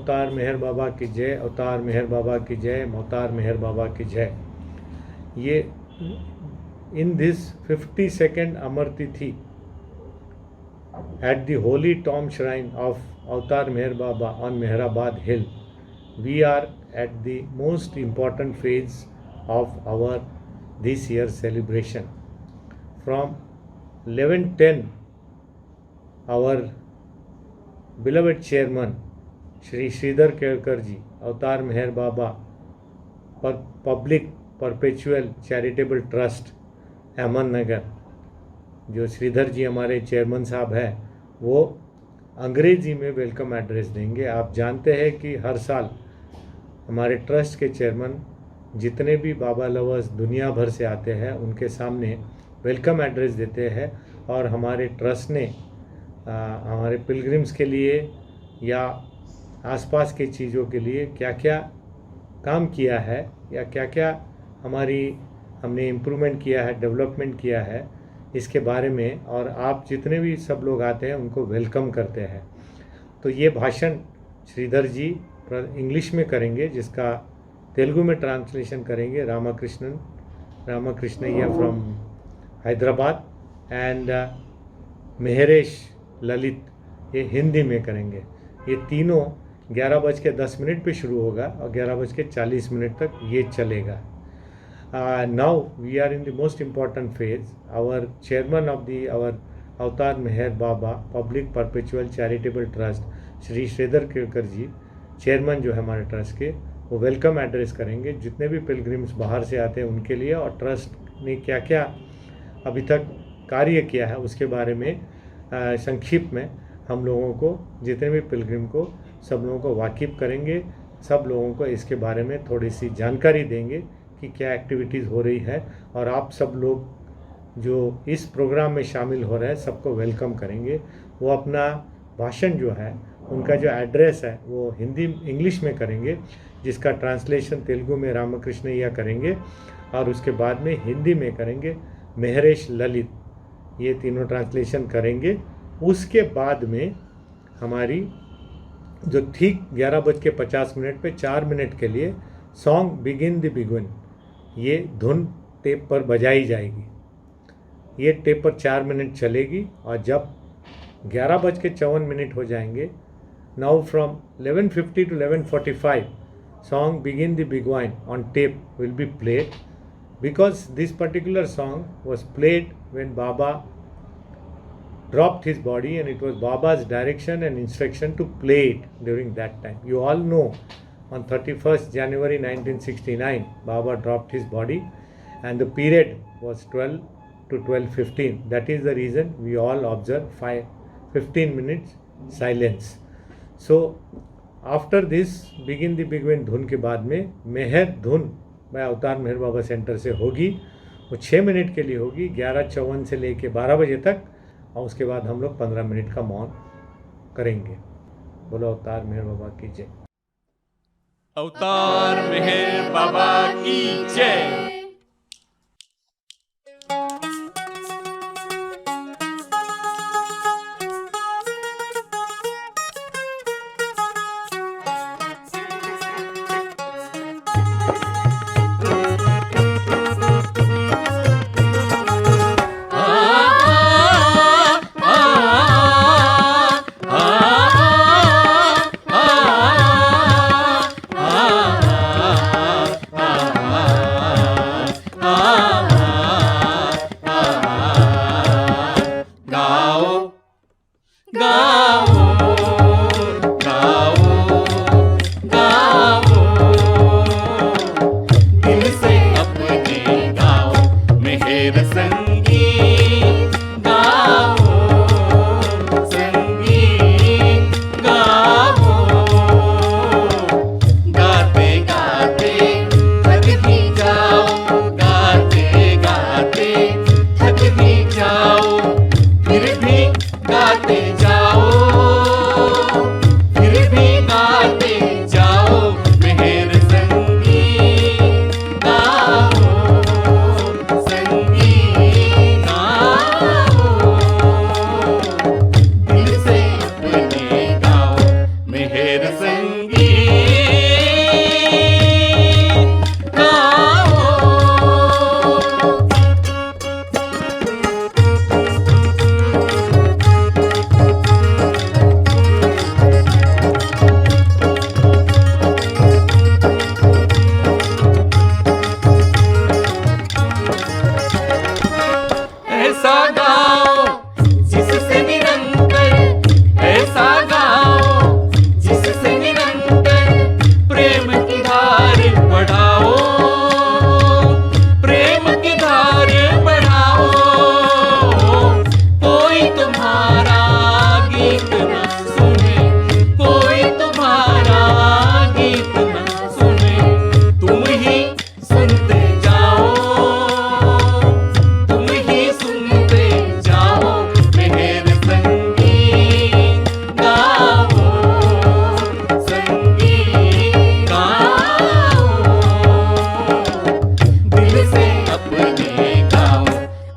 अवतार मेहर बाबा की जय, अवतार मेहर बाबा की जय, अवतार मेहर बाबा की जय। ये इन दिस 52nd अमर तिथि at the holy tomb shrine of Avatar Meher Baba on Mehrabad Hill, we are at the most important phase of our this year's celebration. From 11:10, our beloved chairman Shri Sridhar Kelkar ji, Avatar Meher Baba Public Perpetual Charitable Trust, Ahmad नगर, जो श्रीधर जी हमारे chairman साहब हैं, वो अंग्रेजी में welcome address देंगे। आप जानते हैं कि हर साल हमारे ट्रस्ट के चेयरमैन जितने भी बाबा लवर्स दुनिया भर से आते हैं उनके सामने वेलकम एड्रेस देते हैं, और हमारे ट्रस्ट ने हमारे पिलग्रिम्स के लिए या आसपास की चीज़ों के लिए क्या क्या काम किया है या क्या क्या हमने इम्प्रूवमेंट किया है, डेवलपमेंट किया है, इसके बारे में, और आप जितने भी सब लोग आते हैं उनको वेलकम करते हैं। तो ये भाषण श्रीधर जी इंग्लिश में करेंगे, जिसका तेलुगु में ट्रांसलेशन करेंगे रामाकृष्णय्या फ्रॉम हैदराबाद, एंड मेहरेश ललित ये हिंदी में करेंगे। ये तीनों 11:10 पे शुरू होगा और 11:40 तक ये चलेगा। Now we are in the most important phase. Our chairman of our Avatar Meher Baba Public Perpetual Charitable Trust, Shri Shridhar Kelkar ji, chairman जो है हमारे ट्रस्ट के, वो वेलकम एड्रेस करेंगे जितने भी पिलग्रिम्स बाहर से आते हैं उनके लिए, और ट्रस्ट ने क्या क्या अभी तक कार्य किया है उसके बारे में संक्षिप्त में हम लोगों को, जितने भी पिलग्रिम को, सब लोगों को वाकिफ़ करेंगे, सब लोगों को इसके बारे में थोड़ी सी जानकारी देंगे कि क्या एक्टिविटीज़ हो रही है, और आप सब लोग जो इस प्रोग्राम में शामिल हो रहे हैं सबको वेलकम करेंगे। वो अपना भाषण जो है, उनका जो एड्रेस है वो इंग्लिश में करेंगे, जिसका ट्रांसलेशन तेलुगु में रामकृष्णय्या करेंगे, और उसके बाद में हिंदी में करेंगे मेहरेश ललित, ये तीनों ट्रांसलेशन करेंगे। उसके बाद में हमारी जो ठीक 11:50 पे 4 मिनट के लिए सॉन्ग बिगिन द बिगिन, ये धुन टेप पर बजाई जाएगी। ये टेप पर 4 मिनट चलेगी, और जब 11:54 हो जाएंगे, now from 11:50 to 11:45 song begin the begin on tape will be played, because this particular song was played when Baba dropped his body, and it was Baba's direction and instruction to play it during that time. You all know on 31st January 1969 Baba dropped his body, and the period was 12 to 12:15. That is the reason we all observe 15 minutes silence. So after this begin the begin धुन के बाद में मेहर धुन मैं अवतार मेहर बाबा centre से होगी, वो 6 मिनट के लिए होगी, 11:54 से लेके 12 बजे तक, और उसके बाद हम लोग 15 मिनट का मौन करेंगे। बोलो अवतार मेहर बाबा की जय। अवतार मेहर बाबा की जय। संगी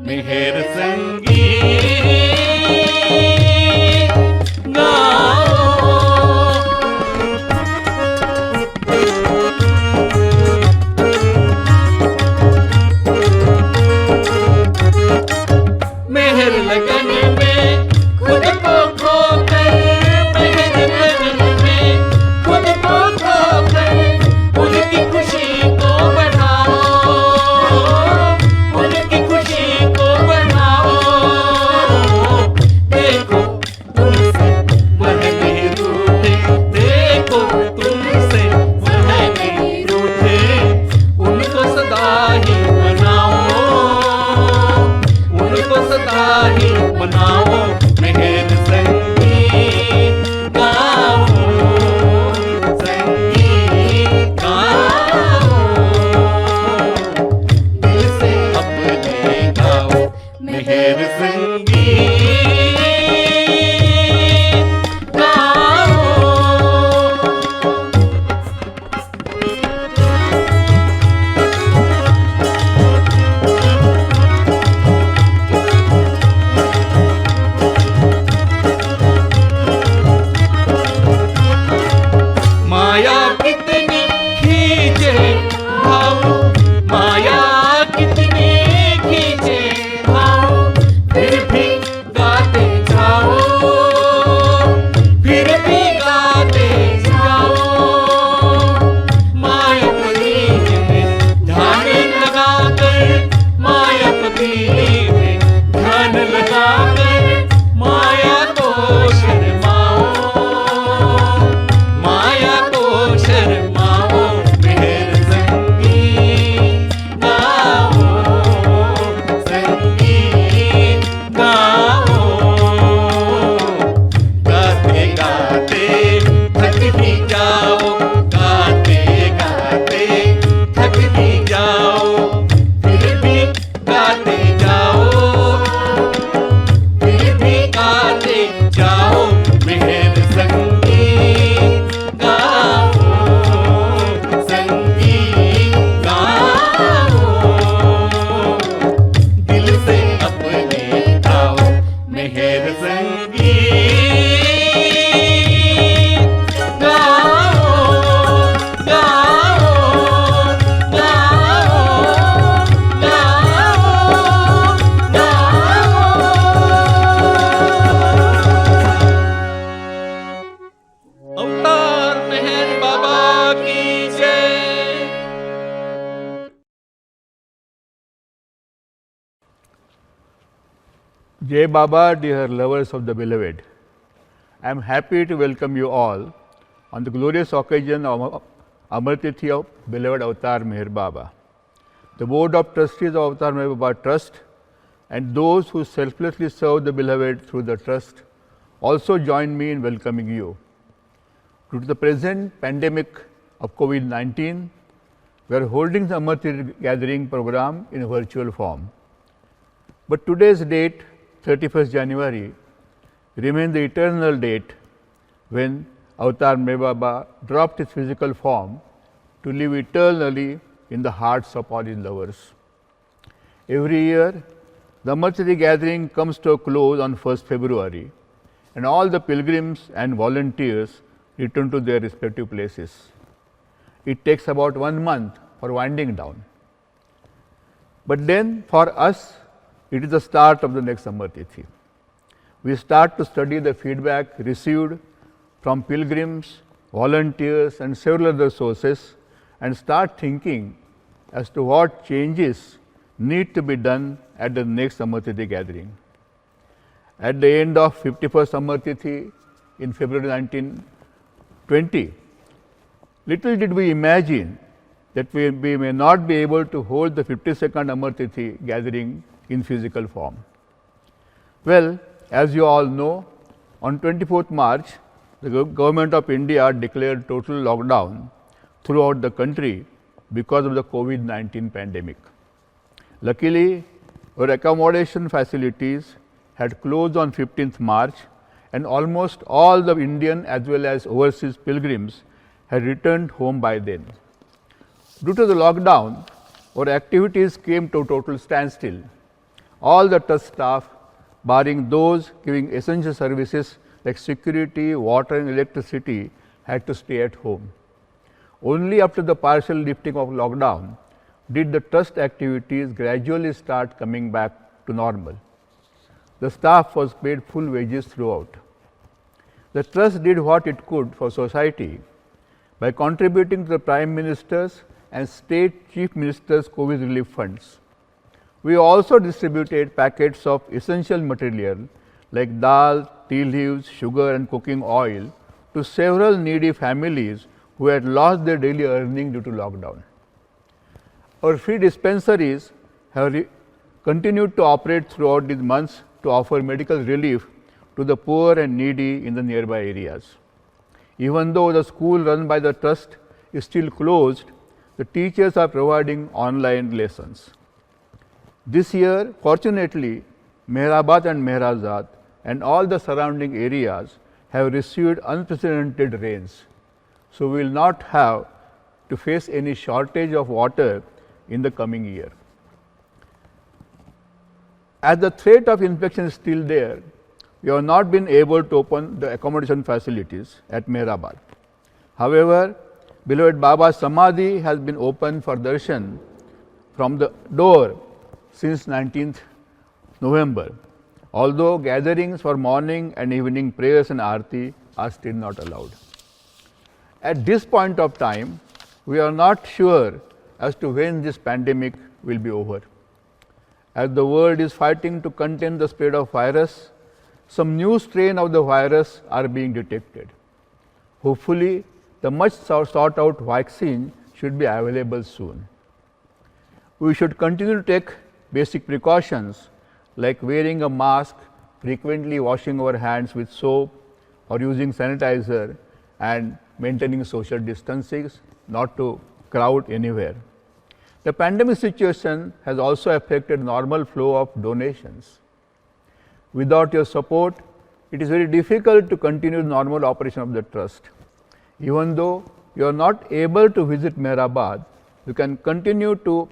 मेहर संगीत गाओ। मेहर लगन में खुद को खोकर, मेहर लगन में खुद को खोकर उनकी खुशी को बढ़ाओ, उनकी खुशी को बढ़ाओ। देखो तुमसे वह नहीं रूठे, देखो तुमसे वह नहीं रूठे, उनको सदा ही मनाओ, उनको सदा ही मनाओ। मेहर संगीत गाओ, संगीत गाओ, दिल से अपने गाओ। मेहर संगीत गाओ। माया कितनी खींचे भाव, माया कितनी खींचे भाव, फिर भी गाते जाओ, फिर भी गाते जाओ। मायापति में ध्यान लगाकर, मायापति में ध्यान लगाकर माया को शर्माओ, माया को शर्माओ। मेहर संगीत गाओ, संगीत गाओ। गाते गाते थक भी जाओ, गाते गाते थक भी जाओ, फिर भी गाते जाओ, फिर भी गाते जाओ। मेहर संगीत गाओ, संगीत गाओ, दिल से अपने गाओ। मेहर संगीत गाओ, गाओ, गाओ, गाओ। अवतार मेहर बाबा की जय। Jai Baba, dear lovers of the beloved, I am happy to welcome you all on the glorious occasion of Amar Tithi of beloved Avatar Meher Baba. The Board of Trustees of Avatar Meher Baba Trust and those who selflessly serve the beloved through the trust also join me in welcoming you. Due to the present pandemic of COVID-19, we are holding the Amar Tithi gathering program in a virtual form. But today's date, 31st January, remains the eternal date when Avatar Meher Baba dropped his physical form to live eternally in the hearts of all his lovers. Every year, the Amar Tithi gathering comes to a close on 1st February, and all the pilgrims and volunteers return to their respective places. It takes about 1 month for winding down. But then for us, it is the start of the next Amar Tithi. We start to study the feedback received from pilgrims, volunteers and several other sources and start thinking as to what changes need to be done at the next Amar Tithi gathering. At the end of 51st Amar Tithi in February 1920, little did we imagine that we may not be able to hold the 52nd Amar Tithi gathering in physical form. Well, as you all know, on 24th March, the Government of India declared total lockdown throughout the country because of the COVID-19 pandemic. Luckily, our accommodation facilities had closed on 15th March and almost all the Indian as well as overseas pilgrims had returned home by then. Due to the lockdown, our activities came to a total standstill. All the trust staff, barring those giving essential services like security, water and electricity, had to stay at home. Only after the partial lifting of lockdown did the trust activities gradually start coming back to normal. The staff was paid full wages throughout. The trust did what it could for society by contributing to the Prime Minister's and State Chief Minister's COVID relief funds. We also distributed packets of essential material like dal, tea leaves, sugar and cooking oil to several needy families who had lost their daily earning due to lockdown. Our free dispensaries have continued to operate throughout these months to offer medical relief to the poor and needy in the nearby areas. Even though the school run by the trust is still closed, the teachers are providing online lessons. This year, fortunately, Mehrabad and Mehrazad and all the surrounding areas have received unprecedented rains. So, we will not have to face any shortage of water in the coming year. As the threat of infection is still there, we have not been able to open the accommodation facilities at Mehrabad. However, beloved Baba's Samadhi has been open for darshan from the door since 19th November, although gatherings for morning and evening prayers and aarti are still not allowed. At this point of time, we are not sure as to when this pandemic will be over. As the world is fighting to contain the spread of virus, some new strain of the virus are being detected. Hopefully, the much sought out vaccine should be available soon. We should continue to take basic precautions like wearing a mask, frequently washing our hands with soap or using sanitizer and maintaining social distancing, not to crowd anywhere. The pandemic situation has also affected normal flow of donations. Without your support, it is very difficult to continue normal operation of the trust. Even though you are not able to visit Mehrabad, you can continue to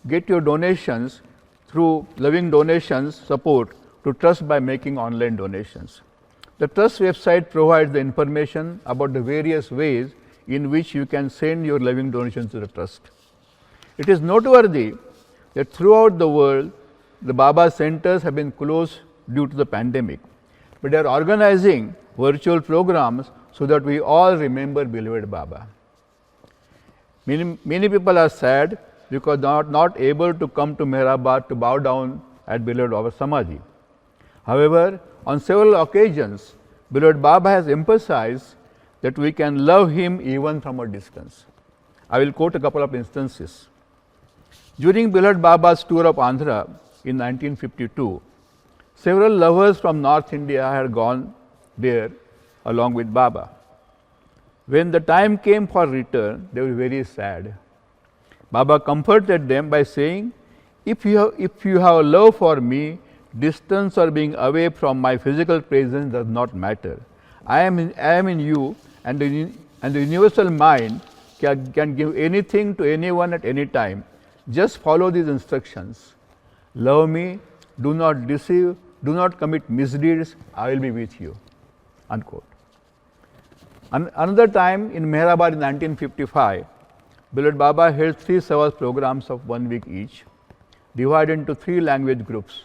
get your donations through Loving Donations support to trust by making online donations. The trust website provides the information about the various ways in which you can send your loving donations to the trust. It is noteworthy that throughout the world, the Baba centers have been closed due to the pandemic, but they are organizing virtual programs so that we all remember beloved Baba. Many people are sad because they are not able to come to Mehrabad to bow down at beloved Baba's Samadhi. However, on several occasions, beloved Baba has emphasized that we can love him even from a distance. I will quote a couple of instances. During beloved Baba's tour of Andhra in 1952, several lovers from North India had gone there along with Baba. When the time came for return, they were very sad. Baba comforted them by saying, if you have a love for me, distance or being away from my physical presence does not matter. I am in you, and the universal mind can give anything to anyone at any time. Just follow these instructions. Love me, do not deceive, do not commit misdeeds, I will be with you. Unquote. Another time in Mehrabad in 1955, beloved Baba held 3 Savas programs of 1 week each, divided into 3 language groups,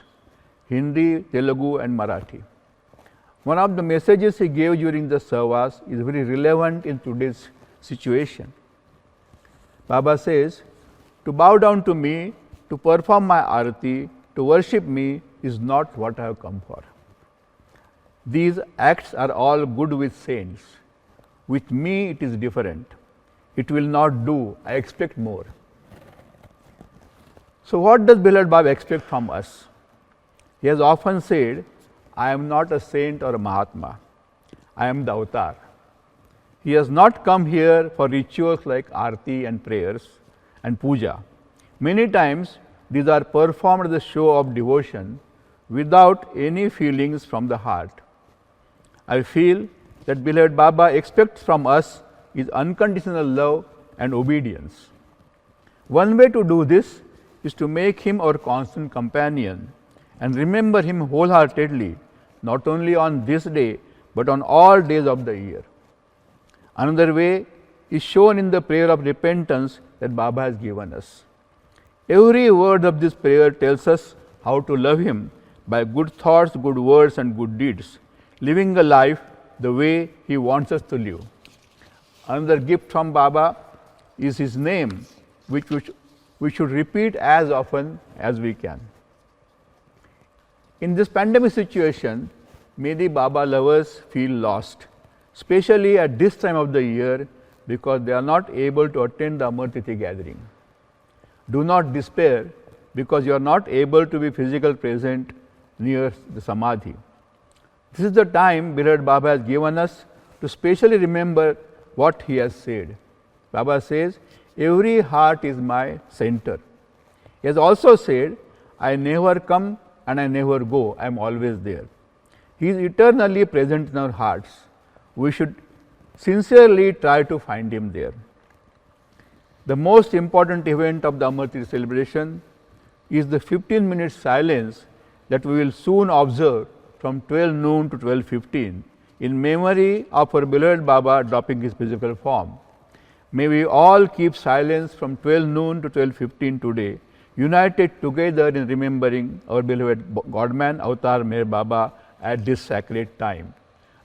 Hindi, Telugu and Marathi. One of the messages he gave during the Savas is very relevant in today's situation. Baba says, to bow down to me, to perform my arati, to worship me is not what I have come for. These acts are all good with saints. With me it is different. It will not do, I expect more. So what does beloved Baba expect from us? He has often said, I am not a saint or a Mahatma. I am the avatar. He has not come here for rituals like arti and prayers and puja. Many times these are performed as a show of devotion without any feelings from the heart. I feel that beloved Baba expects from us is unconditional love and obedience. One way to do this is to make him our constant companion and remember him wholeheartedly, not only on this day, but on all days of the year. Another way is shown in the prayer of repentance that Baba has given us. Every word of this prayer tells us how to love him by good thoughts, good words and good deeds, living a life the way he wants us to live. Another gift from Baba is his name, which we should repeat as often as we can. In this pandemic situation, many Baba lovers feel lost, especially at this time of the year, because they are not able to attend the Amar Tithi gathering. Do not despair because you are not able to be physically present near the Samadhi. This is the time beloved Baba has given us to specially remember what he has said. Baba says, every heart is my center. He has also said, I never come and I never go, I am always there. He is eternally present in our hearts. We should sincerely try to find him there. The most important event of the Amar Tithi celebration is the 15-minute silence that we will soon observe from 12 noon to 12:15 in memory of our beloved Baba dropping his physical form. May we all keep silence from 12 noon to 12:15 today, united together in remembering our beloved Godman Avatar Meher Baba at this sacred time.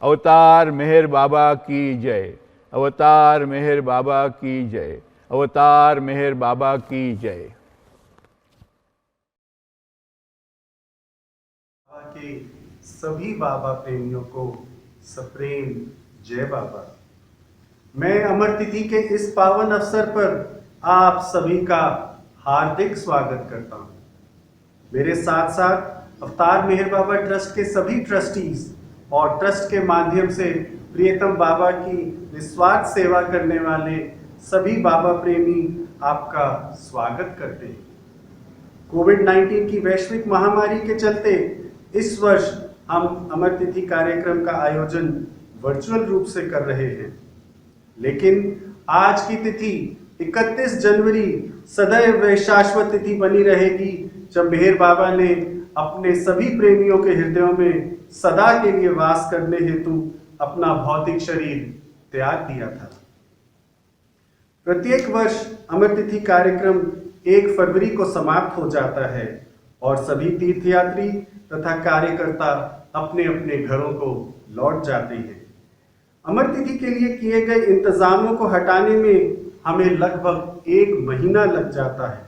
Avatar Meher Baba ki jai, Avatar Meher Baba ki jai, Avatar Meher Baba ki jai. के सभी बाबा प्रेमियों को सप्रेम जय बाबा। मैं अमर तिथि के इस पावन अवसर पर आप सभी का हार्दिक स्वागत करता हूं। मेरे साथ साथ अवतार मेहर बाबा ट्रस्ट के सभी ट्रस्टीज और ट्रस्ट के माध्यम से प्रियतम बाबा की निस्वार्थ सेवा करने वाले सभी बाबा प्रेमी आपका स्वागत करते हैं। कोविड-19 की वैश्विक महामारी के चलते इस वर्ष हम अमर तिथि कार्यक्रम का आयोजन वर्चुअल रूप से कर रहे हैं, लेकिन आज की तिथि 31 जनवरी सदैव शाश्वत तिथि बनी रहेगी, जब मेहर बाबा ने अपने सभी प्रेमियों के हृदयों में सदा के लिए वास करने हेतु अपना भौतिक शरीर त्याग दिया था। प्रत्येक वर्ष अमर तिथि कार्यक्रम 1 फरवरी को समाप्त हो जाता है और सभी तीर्थयात्री तथा कार्यकर्ता अपने अपने घरों को लौट जाते हैं। अमर तिथि के लिए किए गए इंतजामों को हटाने में हमें लगभग 1 महीना लग जाता है,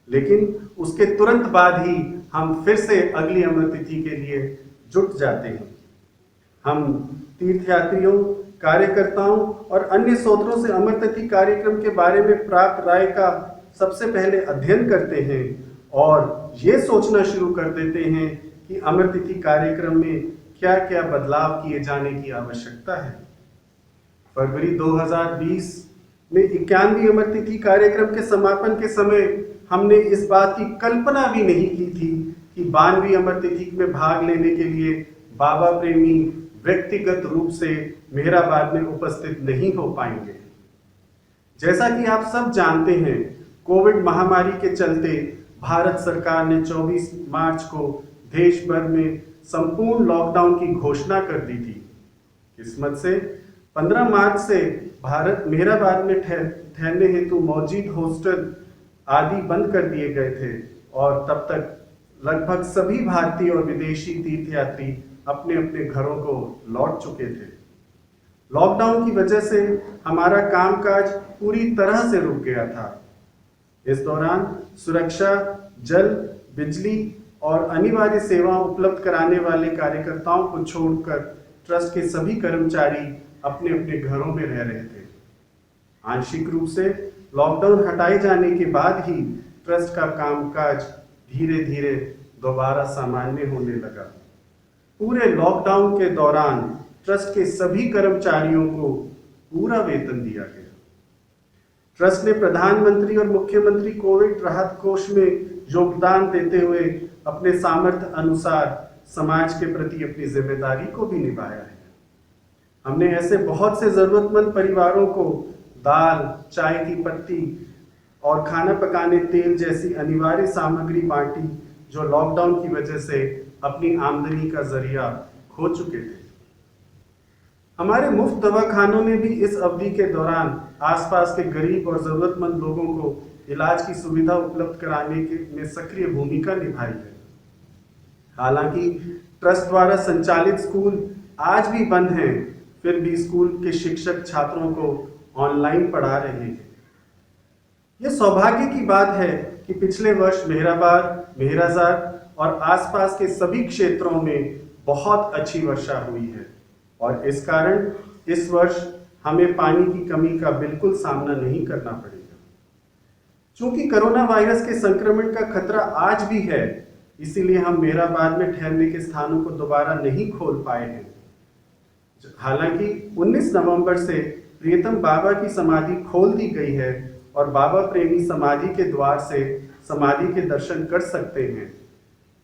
लेकिन उसके तुरंत बाद ही हम फिर से अगली अमर तिथि के लिए जुट जाते हैं। हम तीर्थयात्रियों, कार्यकर्ताओं और अन्य स्रोतों से अमर तिथि कार्यक्रम के बारे में प्राप्त राय का सबसे पहले अध्ययन करते हैं और ये सोचना शुरू कर देते हैं कि अमर तिथि कार्यक्रम में क्या क्या बदलाव किए जाने की आवश्यकता है। फरवरी 2020 में 91वीं अमर तिथि कार्यक्रम के समापन के समय हमने इस बात की कल्पना भी नहीं की थी कि 92वीं अमर तिथि में भाग लेने के लिए बाबा प्रेमी व्यक्तिगत रूप से मेहराबाद में उपस्थित नहीं हो पाएंगे। जैसा कि आप सब जानते हैं, कोविड महामारी के चलते भारत सरकार ने 24 मार्च को देश भर में संपूर्ण लॉकडाउन की घोषणा कर दी थी। किस्मत से 15 मार्च से भारत मेहराबाद में ठहरने हेतु मौजूद हॉस्टल आदि बंद कर दिए गए थे और तब तक लगभग सभी भारतीय और विदेशी तीर्थयात्री अपने अपने घरों को लौट चुके थे। लॉकडाउन की वजह से हमारा कामकाज पूरी तरह से रुक गया था। इस दौरान सुरक्षा, जल, बिजली और अनिवार्य सेवाएं उपलब्ध कराने वाले कार्यकर्ताओं को छोड़कर ट्रस्ट के सभी कर्मचारी अपने अपने घरों में रह रहे थे। आंशिक रूप से लॉकडाउन हटाए जाने के बाद ही ट्रस्ट का कामकाज धीरे धीरे दोबारा सामान्य होने लगा। पूरे लॉकडाउन के दौरान ट्रस्ट के सभी कर्मचारियों को पूरा वेतन दिया गया। ट्रस्ट ने प्रधानमंत्री और मुख्यमंत्री कोविड राहत कोष में योगदान देते हुए अपने सामर्थ्य अनुसार समाज के प्रति अपनी जिम्मेदारी को भी निभाया है। हमने ऐसे बहुत से जरूरतमंद परिवारों को दाल, चाय की पत्ती और खाना पकाने तेल जैसी अनिवार्य सामग्री बांटी जो लॉकडाउन की वजह से अपनी आमदनी का जरिया खो चुके थे। हमारे मुफ्त दवाखानों ने भी इस अवधि के दौरान आसपास के गरीब और जरूरतमंद लोगों को इलाज की सुविधा उपलब्ध कराने में सक्रिय भूमिका निभाई है। हालांकि ट्रस्ट द्वारा संचालित स्कूल आज भी बंद हैं, फिर भी स्कूल के शिक्षक छात्रों को ऑनलाइन पढ़ा रहे हैं। यह सौभाग्य की बात है कि पिछले वर्ष मेहराबाद, मेहराजाद और आसपास के सभी क्षेत्रों में बहुत अच्छी वर्षा हुई है और इस कारण इस वर्ष हमें पानी की कमी का बिल्कुल सामना नहीं करना पड़ेगा। चूंकि कोरोना वायरस के संक्रमण का खतरा आज भी है, इसीलिए हम मेहराबाद में ठहरने के स्थानों को दोबारा नहीं खोल पाए हैं। हालांकि 19 नवंबर से प्रियतम बाबा की समाधि खोल दी गई है और बाबा प्रेमी समाधि के द्वार से समाधि के दर्शन कर सकते हैं,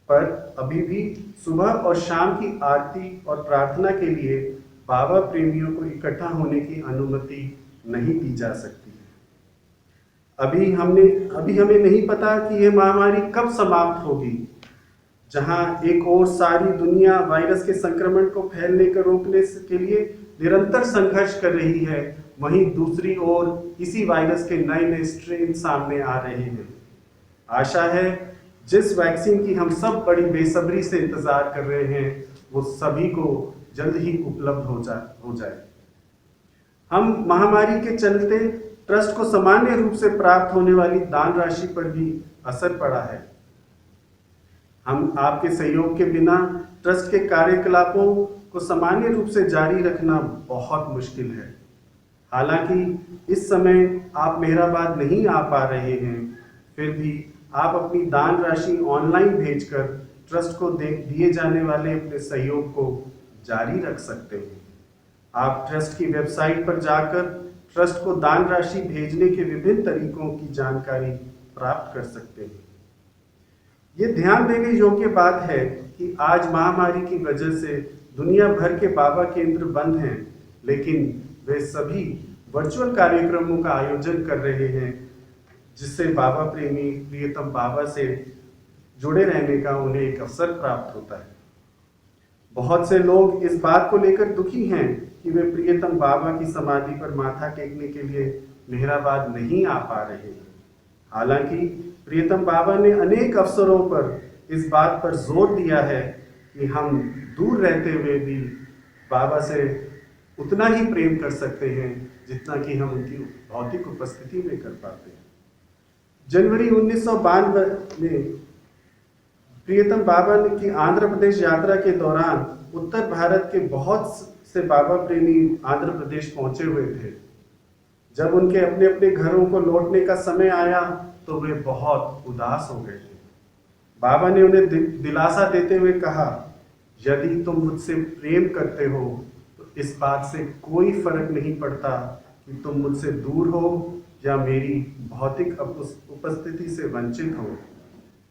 पर अभी भी सुबह और शाम की आरती और प्रार्थना के लिए बाबा प्रेमियों को इकट्ठा होने की अनुमति नहीं दी जा सकती है। अभी हमें नहीं पता कि यह महामारी कब समाप्त होगी। जहां एक ओर सारी दुनिया वायरस के संक्रमण को फैलने को रोकने के लिए निरंतर संघर्ष कर रही है, वहीं दूसरी ओर इसी वायरस के नए नए स्ट्रेन सामने आ रहे हैं। आशा है जिस वैक्सीन की हम सब बड़ी बेसब्री से इंतजार कर रहे हैं वो सभी को जल्द ही उपलब्ध हो जाए। हम महामारी के चलते ट्रस्ट को सामान्य रूप से प्राप्त होने वाली दान राशि पर भी असर पड़ा है। हम आपके सहयोग के बिना ट्रस्ट के कार्यकलापों को सामान्य रूप से जारी रखना बहुत मुश्किल है। हालांकि इस समय आप मेहराबाद नहीं आ पा रहे हैं, फिर भी आप अपनी दान राशि ऑनलाइन भेजकर ट्रस्ट को दिए जाने वाले अपने सहयोग को जारी रख सकते हैं। आप ट्रस्ट की वेबसाइट पर जाकर ट्रस्ट को दान राशि भेजने के विभिन्न तरीकों की जानकारी प्राप्त कर सकते हैं। ये ध्यान देने योग्य बात है कि आज महामारी की वजह से दुनिया भर के बाबा केंद्र बंद हैं, लेकिन वे सभी वर्चुअल कार्यक्रमों का आयोजन कर रहे हैं, जिससे बाबा प्रेमी प्रियतम बाबा से जुड़े रहने का उन्हें एक अवसर प्राप्त होता है। बहुत से लोग इस बात को लेकर दुखी हैं कि वे प्रियतम बाबा की समाधि पर माथा टेकने के लिए मेहराबाद नहीं आ पा रहे हैं। हालांकि प्रियतम बाबा ने अनेक अवसरों पर इस बात पर जोर दिया है कि हम दूर रहते हुए भी बाबा से उतना ही प्रेम कर सकते हैं जितना कि हम उनकी भौतिक उपस्थिति में कर पाते हैं। जनवरी 1992 में प्रियतम बाबा की आंध्र प्रदेश यात्रा के दौरान उत्तर भारत के बहुत से बाबा प्रेमी आंध्र प्रदेश पहुंचे हुए थे। जब उनके अपने अपने घरों को लौटने का समय आया तो वे बहुत उदास हो गए थे। बाबा ने उन्हें दिलासा देते हुए कहा, यदि तुम मुझसे प्रेम करते हो तो इस बात से कोई फर्क नहीं पड़ता कि तुम मुझसे दूर हो या मेरी भौतिक उपस्थिति से वंचित हो।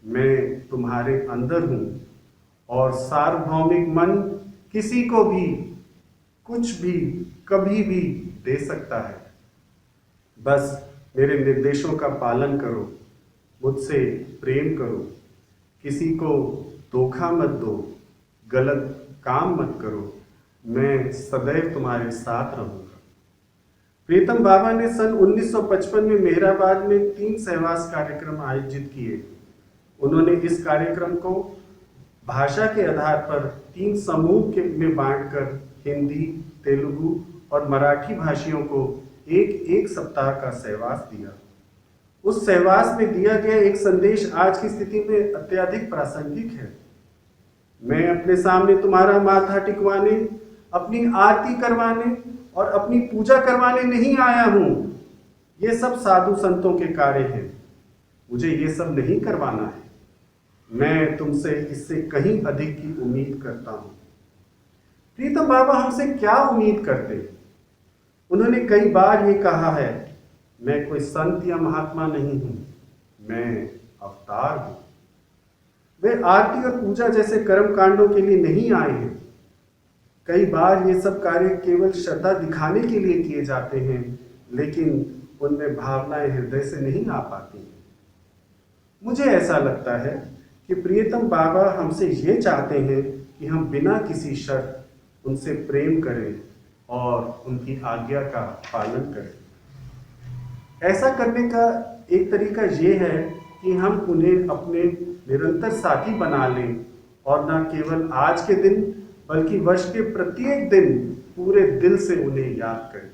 मैं तुम्हारे अंदर हूँ और सार्वभौमिक मन किसी को भी कुछ भी कभी भी दे सकता है। बस मेरे निर्देशों का पालन करो, मुझसे प्रेम करो, किसी को धोखा मत दो, गलत काम मत करो, मैं सदैव तुम्हारे साथ रहूंगा। प्रीतम बाबा ने सन 1955 में मेहराबाद में 3 सहवास कार्यक्रम आयोजित किए। उन्होंने इस कार्यक्रम को भाषा के आधार पर 3 समूह में बांटकर हिंदी, तेलुगु और मराठी भाषियों को एक सप्ताह का सहवास दिया। उस सहवास में दिया गया एक संदेश आज की स्थिति में अत्यधिक प्रासंगिक है। मैं अपने सामने तुम्हारा माथा टिकवाने, अपनी आरती करवाने और अपनी पूजा करवाने नहीं आया हूं। ये सब साधु संतों के कार्य हैं, मुझे ये सब नहीं करवाना है। मैं तुमसे इससे कहीं अधिक की उम्मीद करता हूं। प्रीतम बाबा हमसे क्या उम्मीद करते हैं? उन्होंने कई बार ये कहा है, मैं कोई संत या महात्मा नहीं हूं, मैं अवतार हूं। वे आरती और पूजा जैसे कर्म कांडों के लिए नहीं आए हैं। कई बार ये सब कार्य केवल श्रद्धा दिखाने के लिए किए जाते हैं, लेकिन उनमें भावनाएं हृदय से नहीं आ पाती। मुझे ऐसा लगता है कि प्रियतम बाबा हमसे ये चाहते हैं कि हम बिना किसी शर्त उनसे प्रेम करें और उनकी आज्ञा का पालन करें। ऐसा करने का एक तरीका ये है कि हम उन्हें अपने निरंतर साथी बना लें और न केवल आज के दिन बल्कि वर्ष के प्रत्येक दिन पूरे दिल से उन्हें याद करें।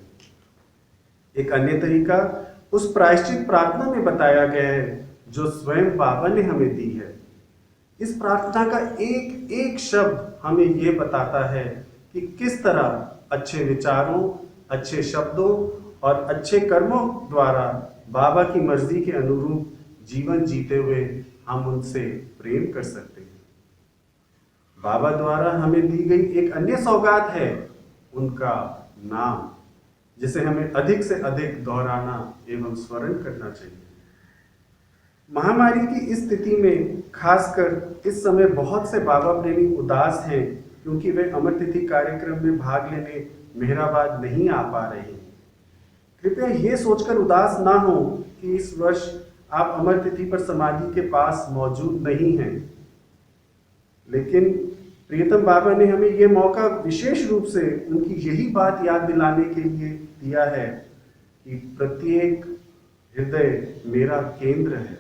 एक अन्य तरीका उस प्रायश्चित प्रार्थना में बताया गया है जो स्वयं बाबा ने हमें दी है। इस प्रार्थना का एक एक शब्द हमें ये बताता है कि किस तरह अच्छे विचारों, अच्छे शब्दों और अच्छे कर्मों द्वारा बाबा की मर्जी के अनुरूप जीवन जीते हुए हम उनसे प्रेम कर सकते हैं। बाबा द्वारा हमें दी गई एक अन्य सौगात है उनका नाम, जिसे हमें अधिक से अधिक दोहराना एवं स्मरण करना चाहिए। महामारी की इस स्थिति में खासकर इस समय बहुत से बाबा प्रेमी उदास हैं क्योंकि वे अमर तिथि कार्यक्रम में भाग लेने मेहराबाद नहीं आ पा रहे हैं। कृपया ये सोचकर उदास ना हो कि इस वर्ष आप अमर तिथि पर समाधि के पास मौजूद नहीं हैं, लेकिन प्रियतम बाबा ने हमें ये मौका विशेष रूप से उनकी यही बात याद दिलाने के लिए दिया है कि प्रत्येक हृदय मेरा केंद्र है।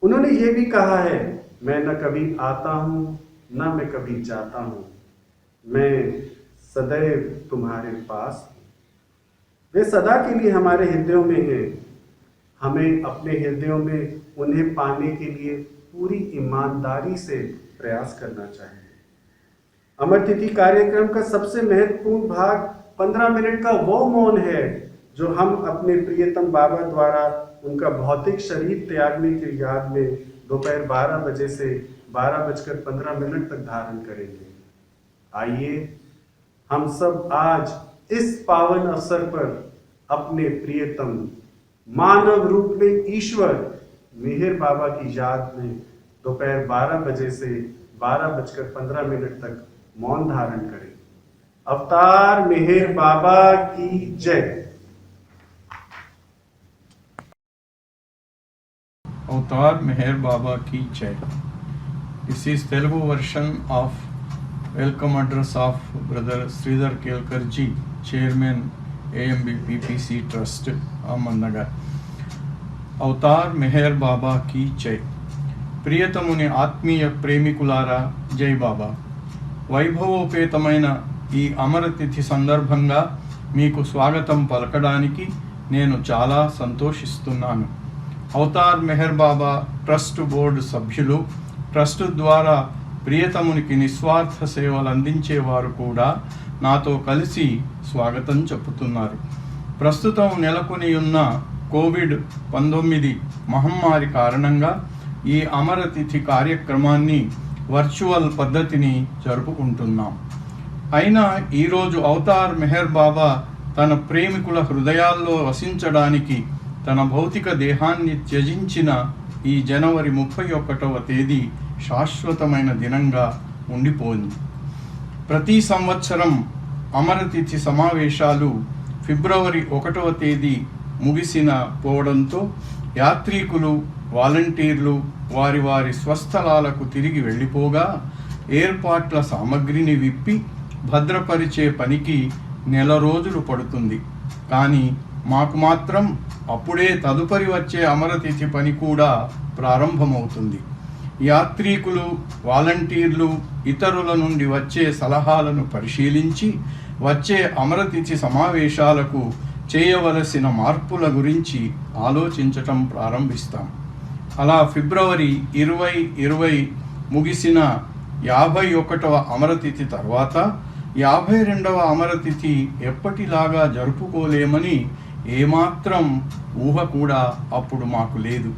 उन्होंने ये भी कहा है, मैं न कभी आता हूँ न मैं कभी जाता हूँ, मैं सदैव तुम्हारे पास हूँ। वे सदा के लिए हमारे हृदयों में हैं। हमें अपने हृदयों में उन्हें पाने के लिए पूरी ईमानदारी से प्रयास करना चाहिए। अमर तिथि कार्यक्रम का सबसे महत्वपूर्ण भाग 15 मिनट का वो मौन है जो हम अपने प्रियतम बाबा द्वारा उनका भौतिक शरीर त्यागने की याद में दोपहर 12 बजे से 12:15 तक धारण करेंगे। आइए हम सब आज इस पावन अवसर पर अपने प्रियतम मानव रूप में ईश्वर मेहर बाबा की याद में दोपहर 12 बजे से 12:15 तक मौन धारण करें। अवतार मेहर बाबा की जय। Avatar Meher Baba Ki Jai. This is Telugu version of welcome address of Brother Sridhar Kelkar ji, Chairman AMB PPC Trust, Ahmednagar. Avatar Meher Baba Ki Jai. ప్రియతముని ఆత్మీయ ప్రేమికులారా జై బాబా. వైభవోపేతమైన ఈ అమరతిథి సందర్భంగా మీకు స్వాగతం పలకడానికి నేను చాలా సంతోషిస్తున్నాను. అవతార్ మెహర్ బాబా ట్రస్ట్ బోర్డు సభ్యులు, ట్రస్ట్ ద్వారా ప్రియతమునికి నిస్వార్థ సేవలు అందించేవారు కూడా నాతో కలిసి స్వాగతం చెప్పుతున్నారు. ప్రస్తుతం నెలకొని ఉన్న కోవిడ్-19 మహమ్మారి కారణంగా ఈ అమరతిథి కార్యక్రమాన్ని వర్చువల్ పద్ధతిని జరుపుకుంటున్నాం. అయినా ఈరోజు అవతార్ మెహర్ బాబా తన ప్రేమికుల హృదయాల్లో వసించడానికి తన భౌతిక దేహాన్ని త్యజించిన ఈ జనవరి 31వ తేదీ శాశ్వతమైన దినంగా ఉండిపోయింది. ప్రతి సంవత్సరం అమరతిథి సమావేశాలు ఫిబ్రవరి 1వ తేదీ ముగిసిన పోవడంతో యాత్రికులు, వాలంటీర్లు వారి వారి స్వస్థలాలకు తిరిగి వెళ్ళిపోగా ఏర్పాట్ల సామగ్రిని విప్పి భద్రపరిచే పనికి నెల రోజులు పడుతుంది. కానీ మాకు మాత్రం అప్పుడే తదుపరి వచ్చే అమరతిథి పని కూడా ప్రారంభమవుతుంది. యాత్రికులు, వాలంటీర్లు ఇతరుల నుండి వచ్చే సలహాలను పరిశీలించి వచ్చే అమరతిథి సమావేశాలకు చేయవలసిన మార్పుల గురించి ఆలోచించటం ప్రారంభిస్తాం. అలా ఫిబ్రవరి 2020 ముగిసిన 51వ అమరతిథి తర్వాత 52వ అమరతిథి ఎప్పటిలాగా జరుపుకోలేమని ఏమాత్రం ఊహ కూడా అప్పుడు మాకు లేదు.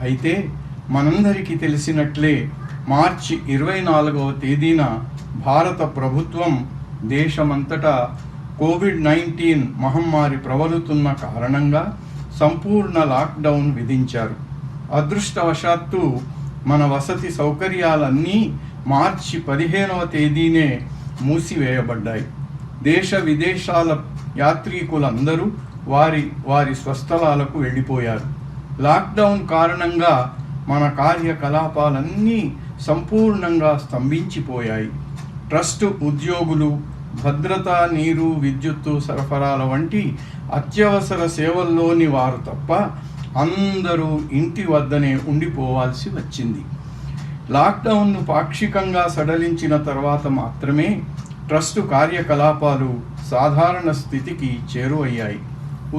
అయితే మనందరికీ తెలిసినట్లే మార్చి 24వ తేదీన భారత ప్రభుత్వం దేశమంతటా కోవిడ్-19 మహమ్మారి ప్రబలుతున్న కారణంగా సంపూర్ణ లాక్డౌన్ విధించారు. అదృష్టవశాత్తు మన వసతి సౌకర్యాలన్నీ మార్చి 15వ తేదీనే మూసివేయబడ్డాయి. దేశ విదేశాల యాత్రికులందరూ వారి స్వస్థలాలకు వెళ్ళిపోయారు. లాక్డౌన్ కారణంగా మన కార్యకలాపాలన్నీ సంపూర్ణంగా స్తంభించిపోయాయి. ట్రస్టు ఉద్యోగులు భద్రత, నీరు, విద్యుత్తు సరఫరాల వంటి అత్యవసర సేవల్లోని వారు తప్ప అందరూ ఇంటి వద్దనే ఉండిపోవాల్సి వచ్చింది. లాక్డౌన్ను పాక్షికంగా సడలించిన తర్వాత మాత్రమే ట్రస్టు కార్యకలాపాలు సాధారణ స్థితికి చేరువయ్యాయి.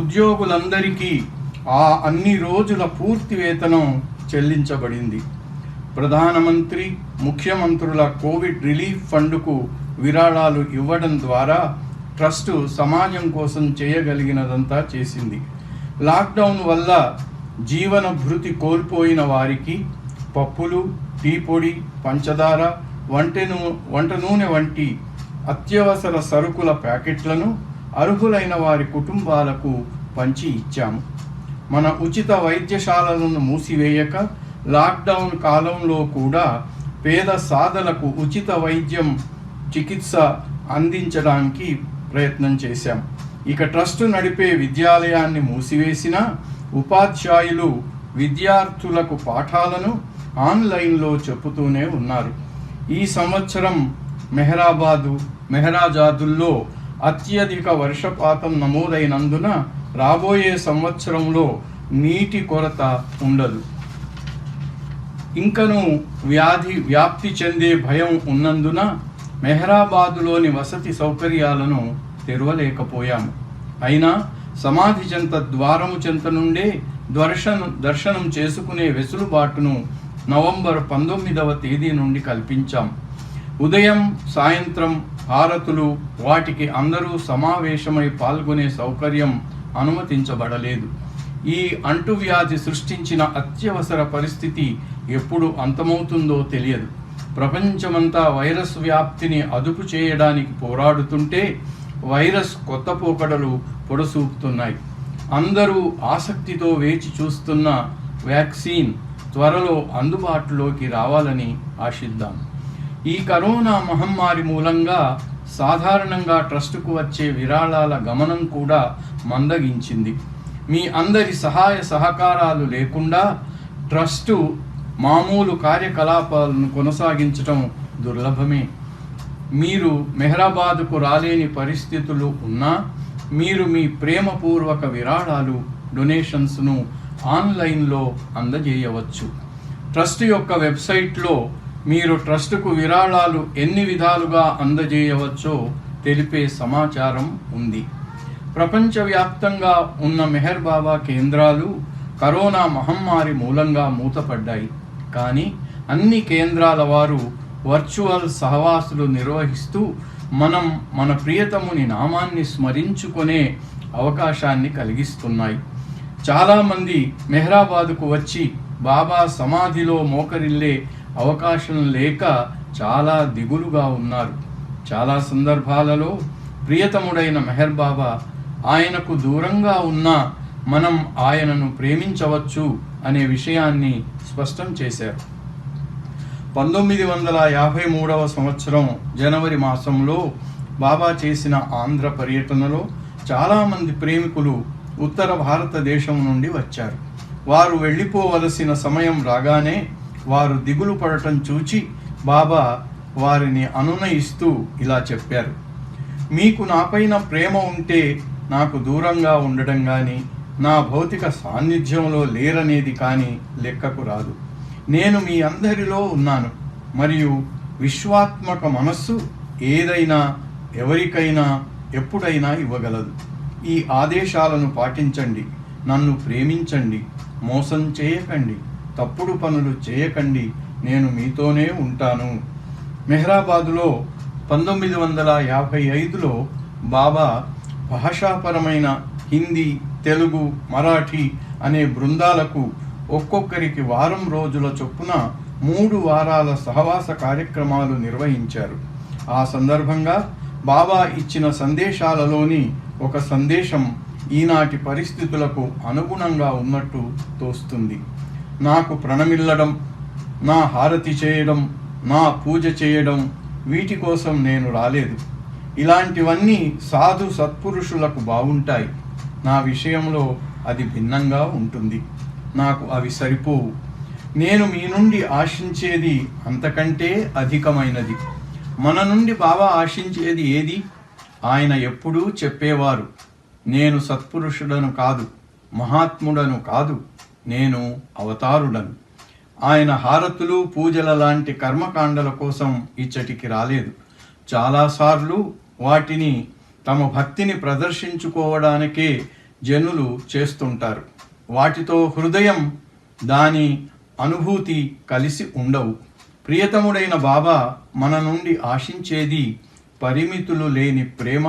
ఉద్యోగులందరికీ అన్ని రోజుల పూర్తి వేతనం చెల్లించబడింది. ప్రధానమంత్రి, ముఖ్యమంత్రుల కోవిడ్ రిలీఫ్ ఫండ్కు విరాళాలు ఇవ్వడం ద్వారా ట్రస్టు సమాజం కోసం చేయగలిగినదంతా చేసింది. లాక్డౌన్ వల్ల జీవన భృతి కోల్పోయిన వారికి పప్పులు, టీ పొడి, పంచదార, వంట నూనె వంటి అత్యవసర సరుకుల ప్యాకెట్లను అర్హులైన వారి కుటుంబాలకు పంచి ఇచ్చాము. మన ఉచిత వైద్యశాలలను మూసివేయక లాక్డౌన్ కాలంలో కూడా పేద సాధలకు ఉచిత వైద్యం, చికిత్స అందించడానికి ప్రయత్నం చేశాం. ఇక ట్రస్టు నడిపే విద్యాలయాన్ని మూసివేసిన ఉపాధ్యాయులు విద్యార్థులకు పాఠాలను ఆన్లైన్లో చెప్పుతూనే ఉన్నారు. ఈ సంవత్సరం మెహరాజాదుల్లో అత్యధిక వర్షపాతం నమోదైనందున రాబోయే సంవత్సరంలో నీటి కొరత ఉండదు. ఇంకనూ వ్యాప్తి చెందే భయం ఉన్నందున మెహరాబాదులోని వసతి సౌకర్యాలను తెరవలేకపోయాము. అయినా సమాధి చెంత ద్వారము చెంత నుండే దర్శనం చేసుకునే వెసులుబాటును నవంబర్ 19వ తేదీ నుండి కల్పించాం. ఉదయం, సాయంత్రం హారతులు, వాటికి అందరూ సమావేశమై పాల్గొనే సౌకర్యం అనుమతించబడలేదు. ఈ అంటువ్యాధి సృష్టించిన అత్యవసర పరిస్థితి ఎప్పుడు అంతమవుతుందో తెలియదు. ప్రపంచమంతా వైరస్ వ్యాప్తిని అదుపు చేయడానికి పోరాడుతుంటే వైరస్ కొత్త పోకడలు పొడసూపుతున్నాయి. అందరూ ఆసక్తితో వేచి చూస్తున్న వ్యాక్సిన్ త్వరలో అందుబాటులోకి రావాలని ఆశిద్దాం. ఈ కరోనా మహమ్మారి మూలంగా సాధారణంగా ట్రస్టుకు వచ్చే విరాళాల గమనం కూడా మందగించింది. మీ అందరి సహాయ సహకారాలు లేకుండా ట్రస్టు మామూలు కార్యకలాపాలను కొనసాగించడం దుర్లభమే. మీరు మెహరాబాదుకు రాలేని పరిస్థితులు ఉన్నా మీరు మీ ప్రేమపూర్వక విరాళాలు, డొనేషన్స్ను ఆన్లైన్లో అందజేయవచ్చు. ట్రస్ట్ యొక్క వెబ్సైట్లో మీరు ట్రస్టుకు విరాళాలు ఎన్ని విధాలుగా అందజేయవచ్చో తెలిపే సమాచారం ఉంది. ప్రపంచవ్యాప్తంగా ఉన్న మెహర్ బాబా కేంద్రాలు కరోనా మహమ్మారి మూలంగా మూతపడ్డాయి. కానీ అన్ని కేంద్రాల వారు వర్చువల్ సహవాసులు నిర్వహిస్తూ మన ప్రియతముని నామాన్ని స్మరించుకునే అవకాశాన్ని కలిగిస్తున్నాయి. చాలామంది మెహరాబాదుకు వచ్చి బాబా సమాధిలో మోకరిల్లే అవకాశం లేక చాలా దిగులుగా ఉన్నారు. చాలా సందర్భాలలో ప్రియతముడైన మెహర్ బాబా ఆయనకు దూరంగా ఉన్న మనం ఆయనను ప్రేమించవచ్చు అనే విషయాన్ని స్పష్టం చేశారు. 1953వ సంవత్సరం జనవరి మాసంలో బాబా చేసిన ఆంధ్ర పర్యటనలో చాలామంది ప్రేమికులు ఉత్తర భారతదేశం నుండి వచ్చారు. వారు వెళ్ళిపోవలసిన సమయం రాగానే వారు దిగులు పడటం చూచి బాబా వారిని అనునయిస్తూ ఇలా చెప్పారు: మీకు నాపైన ప్రేమ ఉంటే నాకు దూరంగా ఉండడం కానీ, నా భౌతిక సాన్నిధ్యంలో లేరనేది కానీ లెక్కకు రాదు. నేను మీ అందరిలో ఉన్నాను మరియు విశ్వాత్మక మనస్సు ఏదైనా ఎవరికైనా ఎప్పుడైనా ఇవ్వగలదు. ఈ ఆదేశాలను పాటించండి, నన్ను ప్రేమించండి, మోసం చేయకండి, తప్పుడు పనులు చేయకండి, నేను మీతోనే ఉంటాను. మెహరాబాదులో 1955లో బాబా భాషాపరమైన హిందీ, తెలుగు, మరాఠీ అనే బృందాలకు ఒక్కొక్కరికి వారం రోజుల చొప్పున 3 వారాల సహవాస కార్యక్రమాలు నిర్వహించారు. ఆ సందర్భంగా బాబా ఇచ్చిన సందేశాలలోని ఒక సందేశం ఈనాటి పరిస్థితులకు అనుగుణంగా ఉన్నట్టు తోస్తుంది. నాకు ప్రణమిల్లడం, నా హారతి చేయడం, నా పూజ చేయడం, వీటి కోసం నేను రాలేదు. ఇలాంటివన్నీ సాధు సత్పురుషులకు బాగుంటాయి. నా విషయంలో అది భిన్నంగా ఉంటుంది. నాకు అవి సరిపోవు. నేను మీ నుండి ఆశించేది అంతకంటే అధికమైనది. మన నుండి బాబా ఆశించేది ఏది? ఆయన ఎప్పుడూ చెప్పేవారు, నేను సత్పురుషుడను కాదు, మహాత్ముడను కాదు, నేను అవతారుడను. ఆయన హారతులు, పూజల లాంటి కర్మకాండల కోసం ఇచ్చటికి రాలేదు. చాలాసార్లు వాటిని తమ భక్తిని ప్రదర్శించుకోవడానికే జనులు చేస్తుంటారు. వాటితో హృదయం, దాని అనుభూతి కలిసి ఉండవు. ప్రియతముడైన బాబా మన నుండి ఆశించేది పరిమితులు లేని ప్రేమ,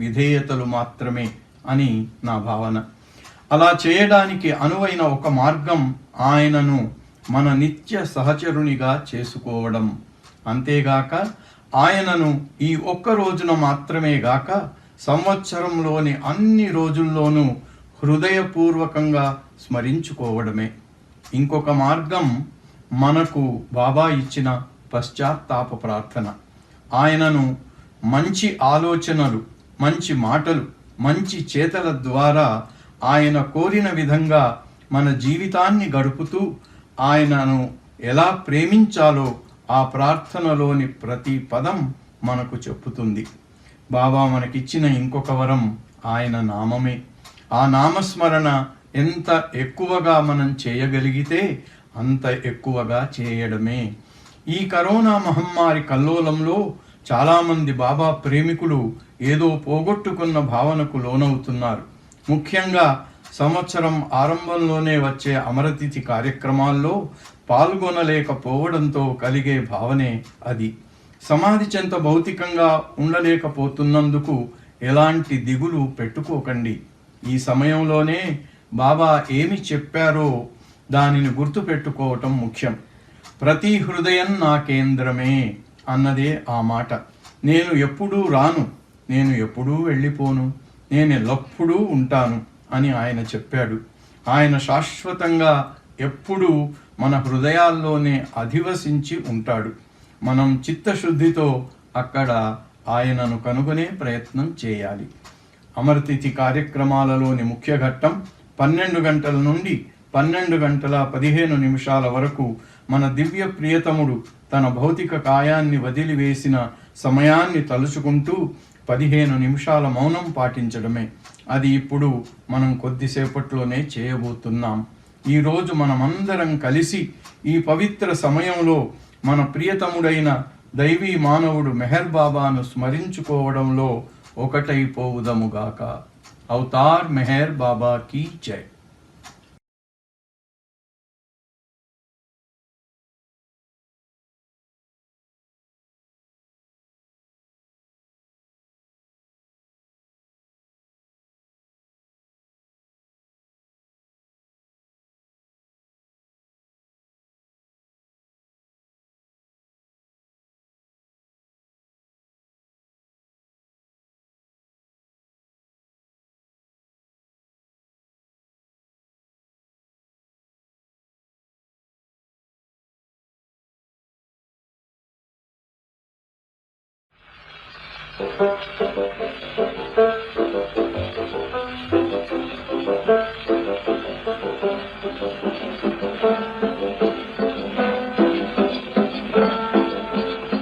విధేయతలు మాత్రమే అని నా భావన. అలా చేయడానికి అనువైన ఒక మార్గం ఆయనను మన నిత్య సహచరునిగా చేసుకోవడం. అంతేగాక ఆయనను ఈ ఒక్క రోజున మాత్రమే గాక సంవత్సరంలోని అన్ని రోజుల్లోనూ హృదయపూర్వకంగా స్మరించుకోవడమే. ఇంకొక మార్గం మనకు బాబా ఇచ్చిన పశ్చాత్తాప ప్రార్థన. ఆయనను మంచి ఆలోచనలు, మంచి మాటలు, మంచి చేతల ద్వారా ఆయన కోరిన విధంగా మన జీవితాన్ని గడుపుతూ ఆయనను ఎలా ప్రేమించాలో ఆ ప్రార్థనలోని ప్రతి పదం మనకు చెప్పుతుంది. బాబా మనకిచ్చిన ఇంకొక వరం ఆయన నామమే. ఆ నామస్మరణ ఎంత ఎక్కువగా మనం చేయగలిగితే అంత ఎక్కువగా చేయడమే. ఈ కరోనా మహమ్మారి కల్లోలంలో చాలామంది బాబా ప్రేమికులు ఏదో పోగొట్టుకున్న భావనకు లోనవుతున్నారు. ముఖ్యంగా సంవత్సరం ఆరంభంలోనే వచ్చే అమరతిథి కార్యక్రమాల్లో పాల్గొనలేకపోవడంతో కలిగే భావనే అది. సమాధి చెంత భౌతికంగా ఉండలేకపోతున్నందుకు ఎలాంటి దిగులు పెట్టుకోకండి. ఈ సమయంలోనే బాబా ఏమి చెప్పారో దానిని గుర్తుపెట్టుకోవటం ముఖ్యం. ప్రతి హృదయం నా కేంద్రమే అన్నదే ఆ మాట. నేను ఎప్పుడూ రాను, నేను ఎప్పుడూ వెళ్ళిపోను, నేను ఎల్లప్పుడూ ఉంటాను అని ఆయన చెప్పాడు. ఆయన శాశ్వతంగా ఎప్పుడూ మన హృదయాల్లోనే అధివసించి ఉంటాడు. మనం చిత్తశుద్ధితో అక్కడ ఆయనను కనుగొనే ప్రయత్నం చేయాలి. అమరతిథి కార్యక్రమాలలోని ముఖ్య ఘట్టం 12 గంటల నుండి 12:15 వరకు మన దివ్య ప్రియతముడు తన భౌతిక కాయాన్ని వదిలివేసిన సమయాన్ని తలుచుకుంటూ 15 నిమిషాల మౌనం పాటించడమే. అది ఇప్పుడు మనం కొద్దిసేపట్లోనే చేయబోతున్నాం. ఈరోజు మనమందరం కలిసి ఈ పవిత్ర సమయంలో మన ప్రియతముడైన దైవీ మానవుడు మెహర్ బాబాను స్మరించుకోవడంలో ఒకటైపోవుదముగాక. అవతార్ మెహర్ బాబా కీ జై.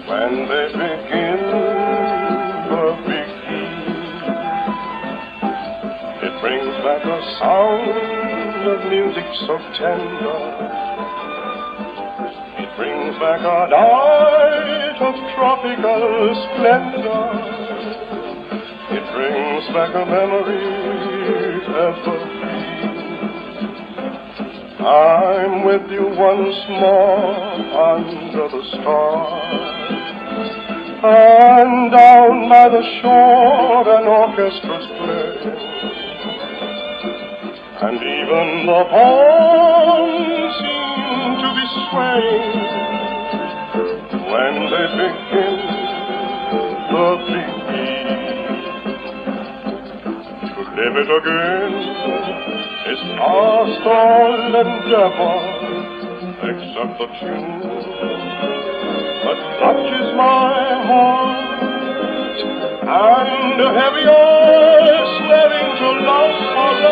When they begin the big E, it brings back a sound of music so tender. It brings back a night of tropical splendor. It brings back a memory evergreen. I'm with you once more under the stars, and down by the shore an orchestra's playing, and even the palms seem to be swaying when they begin the beat. To live it again is past all endeavor, except the tune that touches my heart, and a heavy eye swearing to love forever.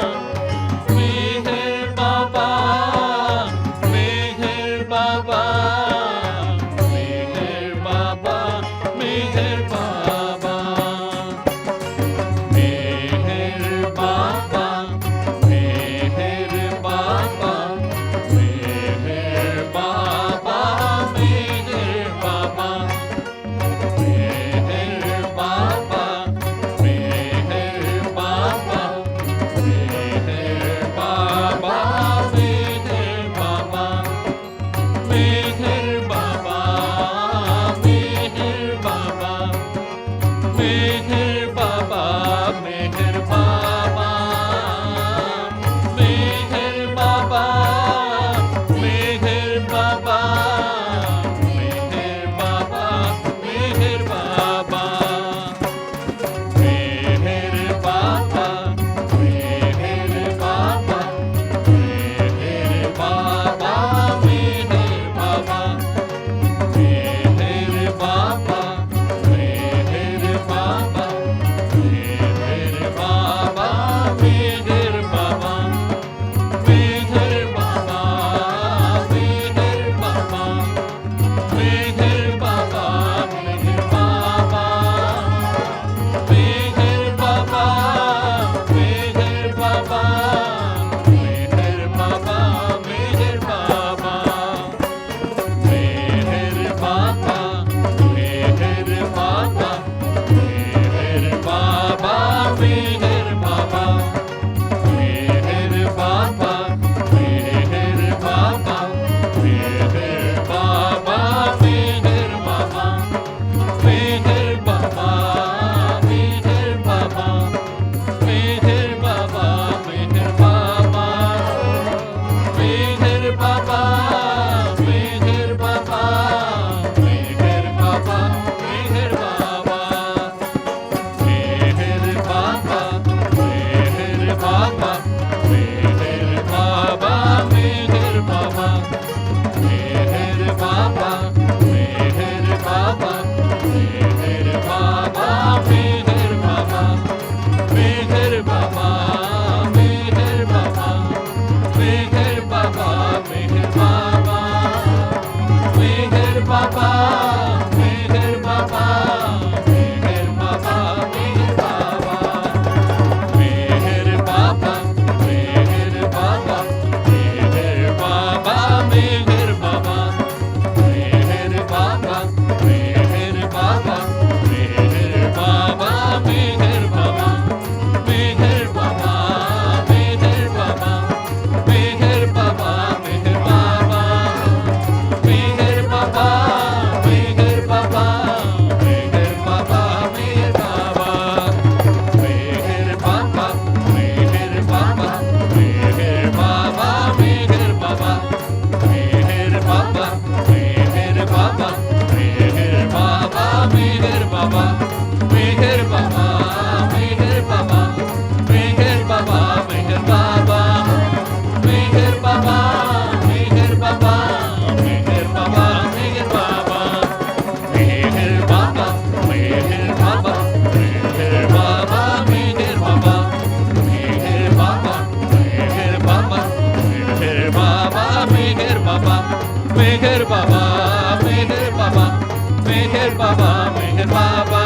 Baba Meher Baba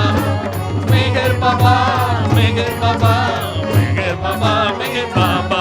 Meher Baba Meher Baba Meher Baba Meher Baba